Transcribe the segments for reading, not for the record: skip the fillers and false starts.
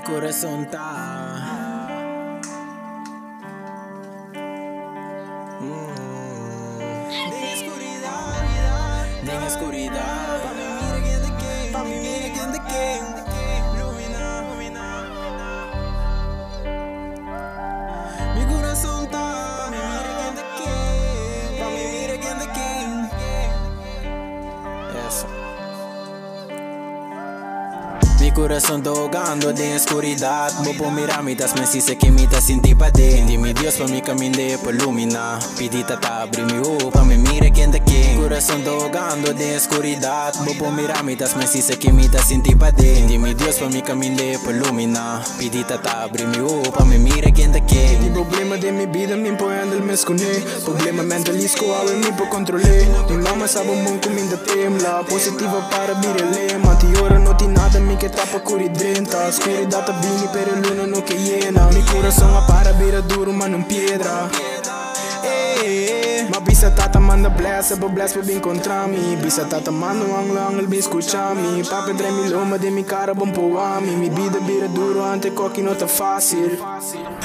coração tá nem escuridão pra me mirar again the king meu coração tá pra me mirar again the king essa. Mi coração tá ahogando de escuridad. Vou por miramitas, mas se sei que me tá sentindo pra dentro. Dime Deus pra me caminhar por lumina. Pedita tá abrir meu olho pra me mirar quem tá quem. Coração tá ahogando de escuridad. Vou por miramitas, mas se sei que me tá sentindo pra dentro. Dime Deus pra me caminhar por lumina. Pedita tá abrir meu olho pra me mirar quem tá quem. Die problema de mi vida me põe andel me esconder. Problema mentalisco ao me por controlar. Mi mama sabe bom como ainda temla. Positiva para vir lema. Ti ora não tem nada me que tapa curi dentro. Escuridade tá bini per luna no que llena. Mi coração a para beira duro mas não pedra. Ma bisa tata manda bless pra me encontrar me. Bisa tata manda anglo bem escuchar me. Papi dre mi loma de mi cara bom poa me. Mi vida beira duro ante coque não tá fácil.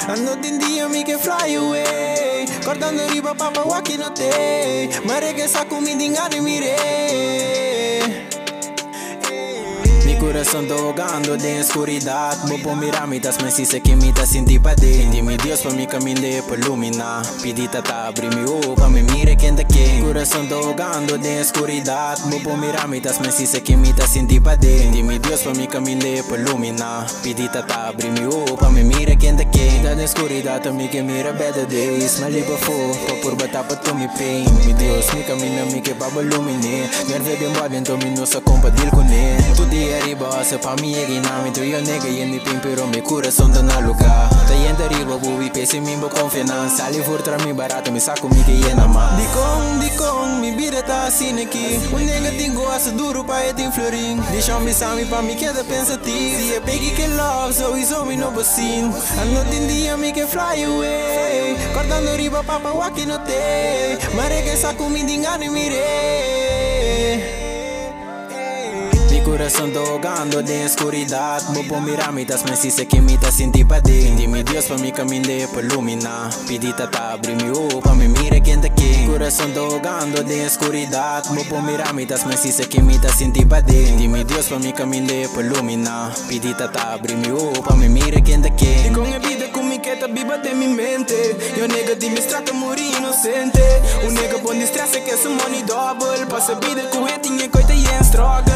Ando din dia mi que fly away. Cortando riba papa waki no te. Mare que sa comida engane mire. Mi coração tá ahogando de escuridad. Vou por miramitas, mas se sei que me tá sentindo pra dentro. Dime Deus pra me caminhar por lumina. Pedita tá abrir meu olho pra me mirar quem tá quem. Coração tá ahogando de escuridad. Vou por miramitas, mas se sei que me tá sentindo pra dentro. Dime Deus pra me caminhar por lumina. Pedita tá abrir meu olho pra me mirar quem tá quem. Da escuridad a me que mira better days. Mas liba for, pa por batar pra tu me pain. Mi Deus me camina me que baba lumine. Nerve bem bom então me não sa compadil com ele. Tu dia arriba se pa mi egi nami. Tu yo nega yendi pin pero mi coração tá na lugar. Ta yenda arriba bubi pesi mi bo confiança. Ali furtra mi barato mi saco mi que yena ma. Di con mi vida tá assim aqui. O nega tem gosto duro pa e tem florim. Deixa me sami pa mi queda pensativo. Se é pegue que love so iso mi no bosin. Ando din dia mi que fly away. Cortando riba papa waki no te. Mare que saco mi dingane mire. Mi coração tá ahogando de escuridad. Vou por miramitas, mas se sei que me tá sentindo pra dentro. Dime Deus pra me caminhar por lumina. Pedita tá abrir meu olho pra me mirar quem tá quem. Coração tá ahogando de escuridad. Vou por miramitas, mas se sei que me tá sentindo pra dentro. Dime Deus pra me caminhar por lumina. Pedita tá abrir meu olho pra me mirar quem tá quem. E com a vida comigo que tá viva de mi mente. Eu nega de me trata morir inocente. O nega bom de estresse que é some money double. Passa vida com ele tinha coita e em struggle.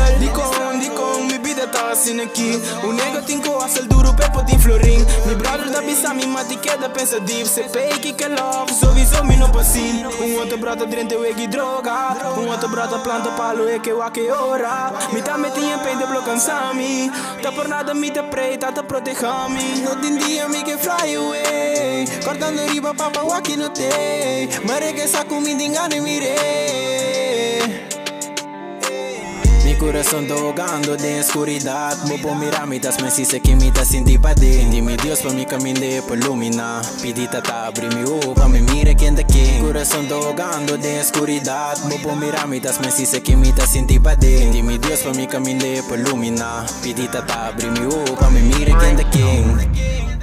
Di con, mi vida tá assim aqui. O nega tem coaça duro pepo de florim. Mi brother da bisa mi mati queda pensa deep. Se fake que love, so viso mi no passin. Outro brota drente o egi droga. Outro brota planta palo e que o que ora. Mi tá metinha pente blocan sami. Tá por nada mi tá preita, tá protegami. No din dia mi que fly away. Cortando riba papa waki no te. Mare que sa comida engane mire. Mi coração tá ahogando de escuridad. Vou por miramitas, mas se sei que me tá sentindo pra dentro. Dime Deus pra me caminhar por lumina. Pedita tá abrir meu olho pra me mirar quem tá quem. Coração tá ahogando de escuridad. Vou por miramitas, mas se sei que me tá sentindo pra dentro. Dime Deus pra me caminhar por lumina. Pedita tá abrir meu olho pra me mirar quem tá quem.